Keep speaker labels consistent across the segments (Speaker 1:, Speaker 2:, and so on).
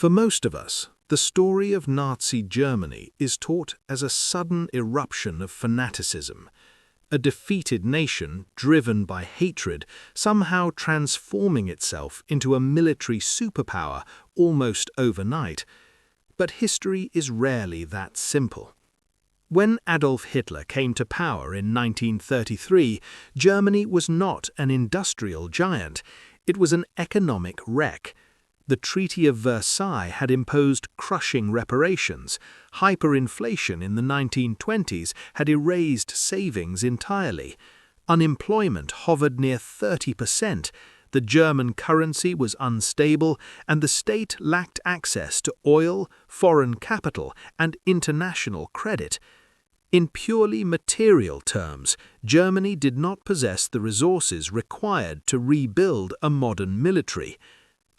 Speaker 1: For most of us, the story of Nazi Germany is taught as a sudden eruption of fanaticism, a defeated nation driven by hatred, somehow transforming itself into a military superpower almost overnight. But history is rarely that simple. When Adolf Hitler came to power in 1933, Germany was not an industrial giant, it was an economic wreck. The Treaty of Versailles had imposed crushing reparations. Hyperinflation in the 1920s had erased savings entirely. Unemployment hovered near 30%. The German currency was unstable, and the state lacked access to oil, foreign capital, and international credit. In purely material terms, Germany did not possess the resources required to rebuild a modern military.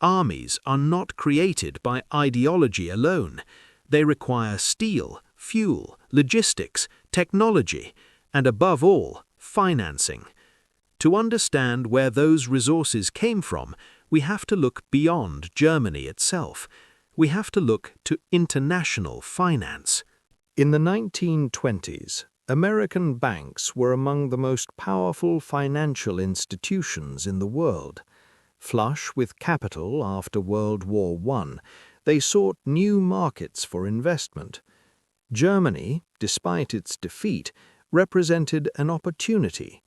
Speaker 1: Armies are not created by ideology alone. They require steel, fuel, logistics, technology, and above all, financing. To understand where those resources came from, we have to look beyond Germany itself. We have to look to international finance. In the 1920s, American banks were among the most powerful financial institutions in the world. Flush with capital after World War I, they sought new markets for investment. Germany, despite its defeat, represented an opportunity.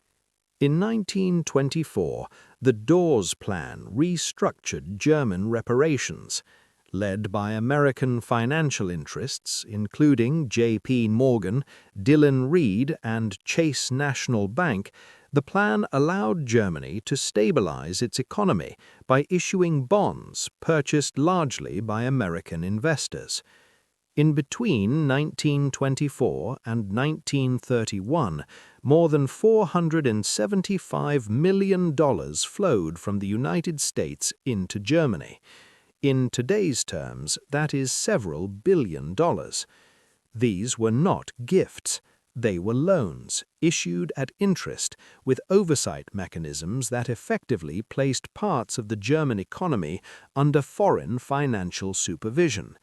Speaker 1: In 1924, the Dawes Plan restructured German reparations. Led by American financial interests, including J.P. Morgan, Dillon Read, and Chase National Bank, the plan allowed Germany to stabilize its economy by issuing bonds purchased largely by American investors. In between 1924 and 1931, more than $475 million flowed from the United States into Germany. In today's terms, that is several billion dollars. These were not gifts. They were loans, issued at interest, with oversight mechanisms that effectively placed parts of the German economy under foreign financial supervision.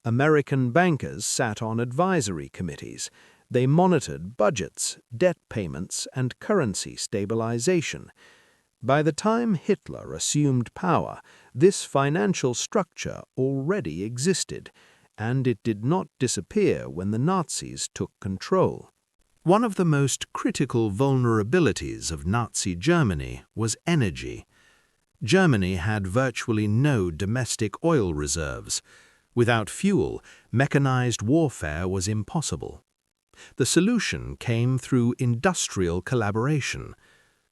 Speaker 1: American bankers sat on advisory committees. They monitored budgets, debt payments, and currency stabilization. By the time Hitler assumed power, this financial structure already existed, and it did not disappear when the Nazis took control. One of the most critical vulnerabilities of Nazi Germany was energy. Germany had virtually no domestic oil reserves. Without fuel, mechanized warfare was impossible. The solution came through industrial collaboration.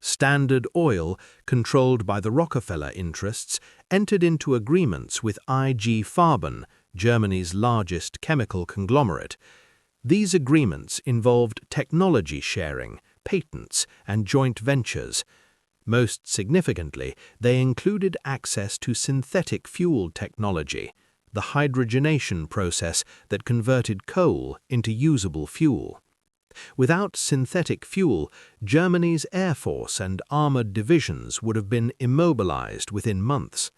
Speaker 1: Standard Oil, controlled by the Rockefeller interests, entered into agreements with IG Farben, Germany's largest chemical conglomerate. These agreements involved technology sharing, patents, and joint ventures. Most significantly, they included access to synthetic fuel technology, the hydrogenation process that converted coal into usable fuel. Without synthetic fuel, Germany's air force and armored divisions would have been immobilized within months.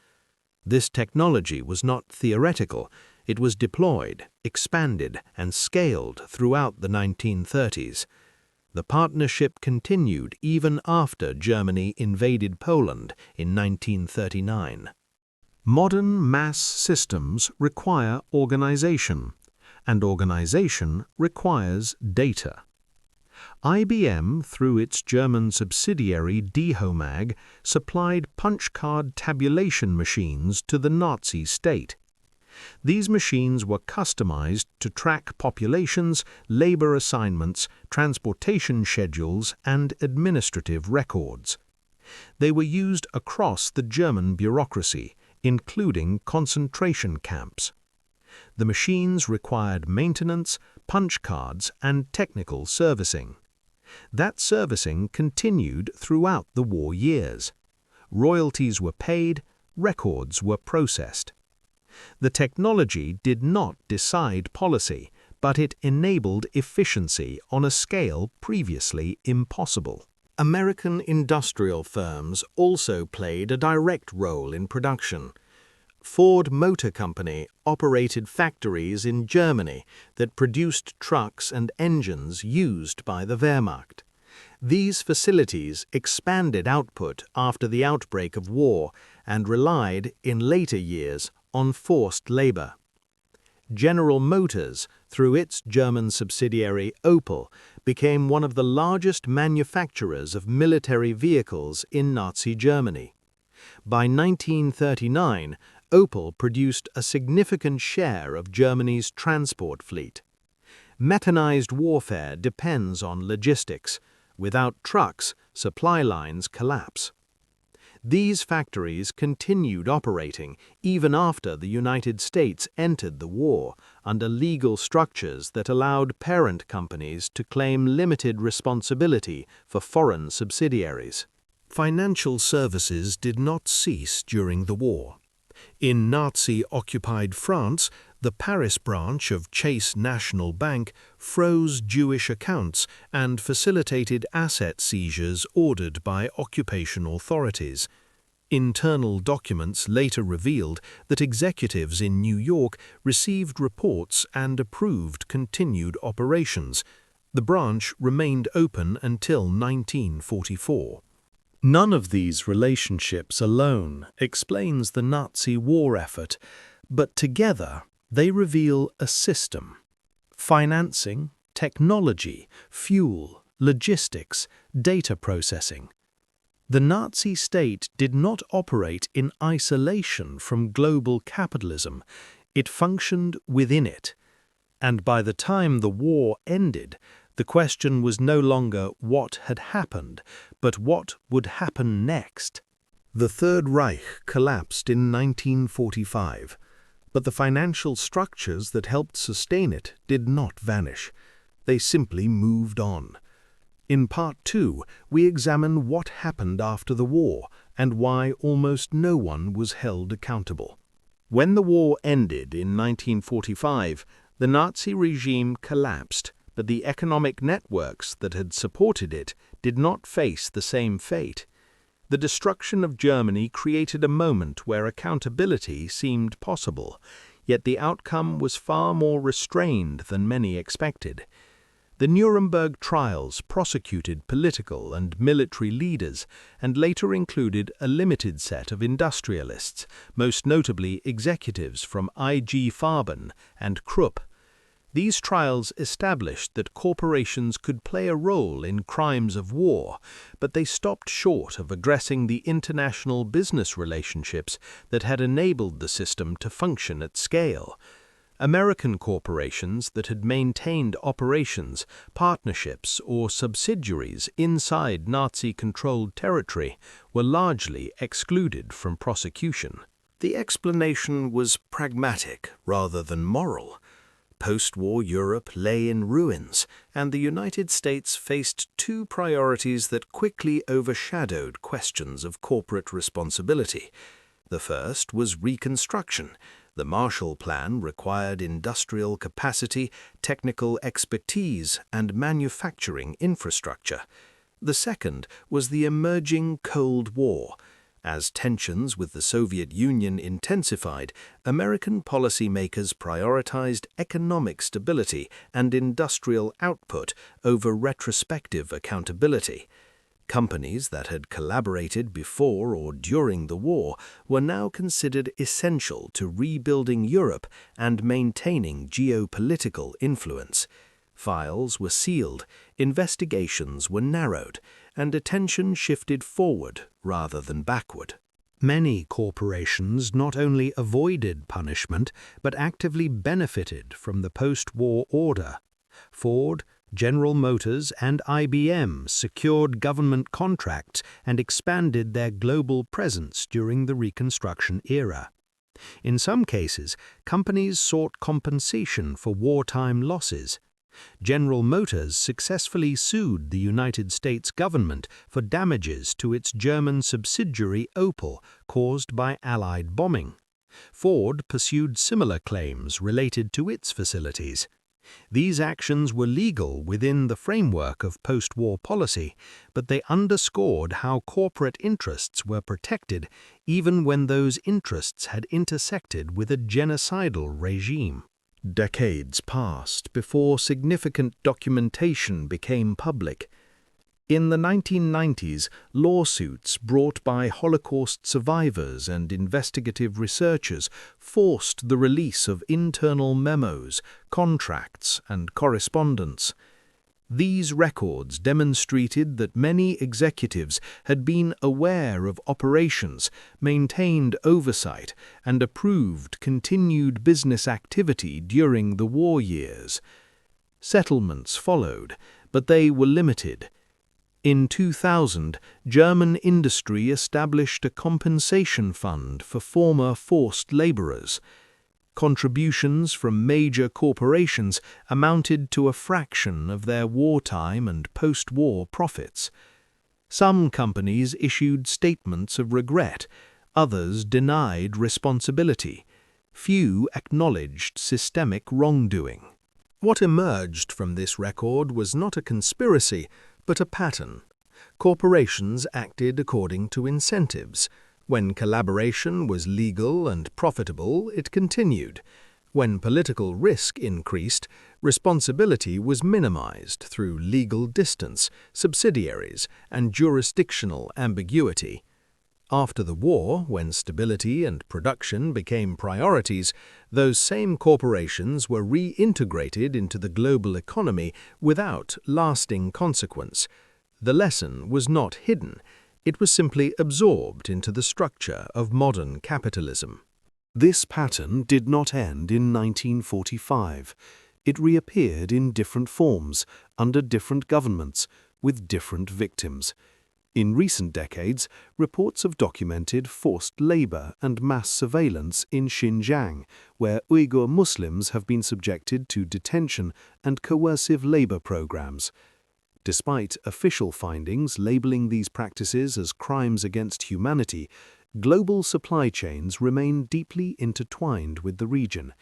Speaker 1: This technology was not theoretical. It was deployed, expanded, and scaled throughout the 1930s. The partnership continued even after Germany invaded Poland in 1939. Modern mass systems require organization, and organization requires data. IBM, through its German subsidiary Dehomag, supplied punch-card tabulation machines to the Nazi state. These machines were customized to track populations, labor assignments, transportation schedules, and administrative records. They were used across the German bureaucracy, including concentration camps. The machines required maintenance, punch cards, and technical servicing. That servicing continued throughout the war years. Royalties were paid, records were processed. The technology did not decide policy, but it enabled efficiency on a scale previously impossible. American industrial firms also played a direct role in production. Ford Motor Company operated factories in Germany that produced trucks and engines used by the Wehrmacht. These facilities expanded output after the outbreak of war and relied, in later years, on forced labor. General Motors, through its German subsidiary Opel, became one of the largest manufacturers of military vehicles in Nazi Germany. By 1939, Opel produced a significant share of Germany's transport fleet. Mechanized warfare depends on logistics. Without trucks, supply lines collapse. These factories continued operating even after the United States entered the war under legal structures that allowed parent companies to claim limited responsibility for foreign subsidiaries. Financial services did not cease during the war. In Nazi-occupied France, the Paris branch of Chase National Bank froze Jewish accounts and facilitated asset seizures ordered by occupation authorities. Internal documents later revealed that executives in New York received reports and approved continued operations. The branch remained open until 1944. None of these relationships alone explains the Nazi war effort, but together they reveal a system. Financing, technology, fuel, logistics, data processing. The Nazi state did not operate in isolation from global capitalism. It functioned within it. And by the time the war ended, the question was no longer what had happened, but what would happen next. The Third Reich collapsed in 1945, but the financial structures that helped sustain it did not vanish. They simply moved on. In Part 2, we examine what happened after the war and why almost no one was held accountable. When the war ended in 1945, the Nazi regime collapsed, but the economic networks that had supported it did not face the same fate. The destruction of Germany created a moment where accountability seemed possible, yet the outcome was far more restrained than many expected. The Nuremberg trials prosecuted political and military leaders and later included a limited set of industrialists, most notably executives from IG Farben and Krupp. These trials established that corporations could play a role in crimes of war, but they stopped short of addressing the international business relationships that had enabled the system to function at scale. American corporations that had maintained operations, partnerships, or subsidiaries inside Nazi-controlled territory were largely excluded from prosecution. The explanation was pragmatic rather than moral. Post-war Europe lay in ruins, and the United States faced two priorities that quickly overshadowed questions of corporate responsibility. The first was reconstruction. The Marshall Plan required industrial capacity, technical expertise, and manufacturing infrastructure. The second was the emerging Cold War. As tensions with the Soviet Union intensified, American policymakers prioritized economic stability and industrial output over retrospective accountability. Companies that had collaborated before or during the war were now considered essential to rebuilding Europe and maintaining geopolitical influence. Files were sealed, investigations were narrowed, and attention shifted forward rather than backward. Many corporations not only avoided punishment, but actively benefited from the post-war order. Ford, General Motors, and IBM secured government contracts and expanded their global presence during the Reconstruction era. In some cases, companies sought compensation for wartime losses. General Motors successfully sued the United States government for damages to its German subsidiary Opel caused by Allied bombing. Ford pursued similar claims related to its facilities. These actions were legal within the framework of post-war policy, but they underscored how corporate interests were protected even when those interests had intersected with a genocidal regime. Decades passed before significant documentation became public. In the 1990s, lawsuits brought by Holocaust survivors and investigative researchers forced the release of internal memos, contracts, and correspondence. These records demonstrated that many executives had been aware of operations, maintained oversight, and approved continued business activity during the war years. Settlements followed, but they were limited. In 2000, German industry established a compensation fund for former forced laborers. Contributions from major corporations amounted to a fraction of their wartime and post-war profits. Some companies issued statements of regret, others denied responsibility. Few acknowledged systemic wrongdoing. What emerged from this record was not a conspiracy, but a pattern. Corporations acted according to incentives. When collaboration was legal and profitable, it continued. When political risk increased, responsibility was minimized through legal distance, subsidiaries, and jurisdictional ambiguity. After the war, when stability and production became priorities, those same corporations were reintegrated into the global economy without lasting consequence. The lesson was not hidden, it was simply absorbed into the structure of modern capitalism. This pattern did not end in 1945. It reappeared in different forms, under different governments, with different victims. In recent decades, reports have documented forced labor and mass surveillance in Xinjiang, where Uyghur Muslims have been subjected to detention and coercive labor programs. Despite official findings labeling these practices as crimes against humanity, global supply chains remain deeply intertwined with the region.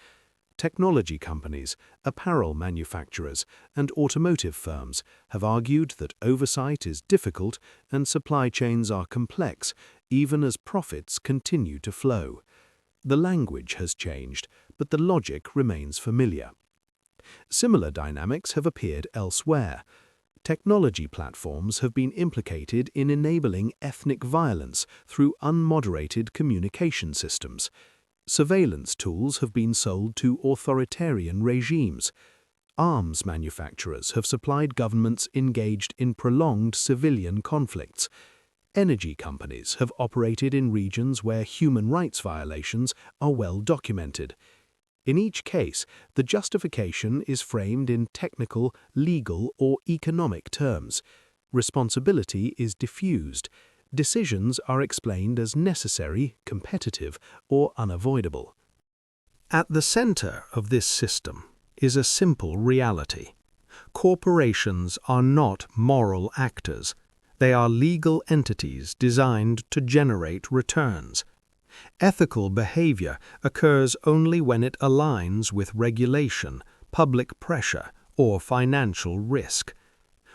Speaker 1: Technology companies, apparel manufacturers, and automotive firms have argued that oversight is difficult and supply chains are complex, even as profits continue to flow. The language has changed, but the logic remains familiar. Similar dynamics have appeared elsewhere. Technology platforms have been implicated in enabling ethnic violence through unmoderated communication systems. Surveillance tools have been sold to authoritarian regimes. Arms manufacturers have supplied governments engaged in prolonged civilian conflicts. Energy companies have operated in regions where human rights violations are well documented. In each case, the justification is framed in technical, legal, or economic terms. Responsibility is diffused. Decisions are explained as necessary, competitive, or unavoidable. At the center of this system is a simple reality. Corporations are not moral actors. They are legal entities designed to generate returns. Ethical behavior occurs only when it aligns with regulation, public pressure, or financial risk.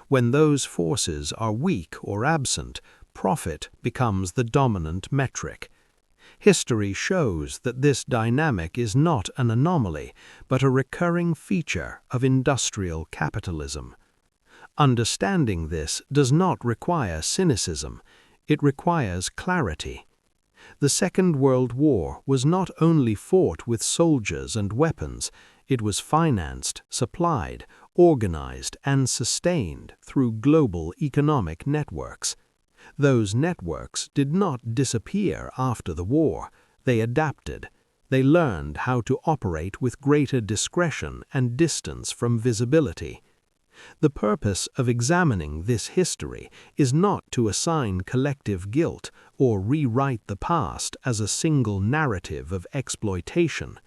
Speaker 1: When those forces are weak or absent, profit becomes the dominant metric. History shows that this dynamic is not an anomaly, but a recurring feature of industrial capitalism. Understanding this does not require cynicism, it requires clarity. The Second World War was not only fought with soldiers and weapons, it was financed, supplied, organized, and sustained through global economic networks. Those networks did not disappear after the war, they adapted. They learned how to operate with greater discretion and distance from visibility. The purpose of examining this history is not to assign collective guilt or rewrite the past as a single narrative of exploitation.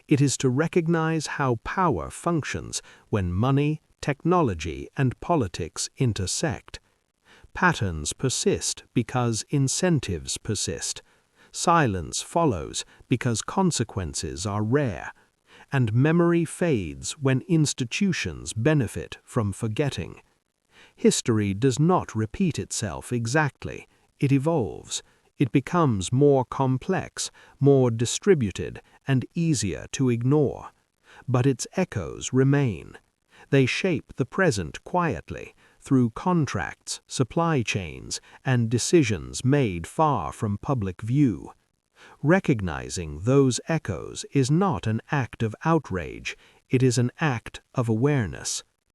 Speaker 1: It is to recognize how power functions when money, technology, and politics intersect. Patterns persist because incentives persist. Silence follows because consequences are rare. and memory fades when institutions benefit from forgetting. History does not repeat itself exactly. It evolves. It becomes more complex, more distributed, and easier to ignore. But its echoes remain. They shape the present quietly, through contracts, supply chains, and decisions made far from public view. Recognizing those echoes is not an act of outrage, it is an act of awareness.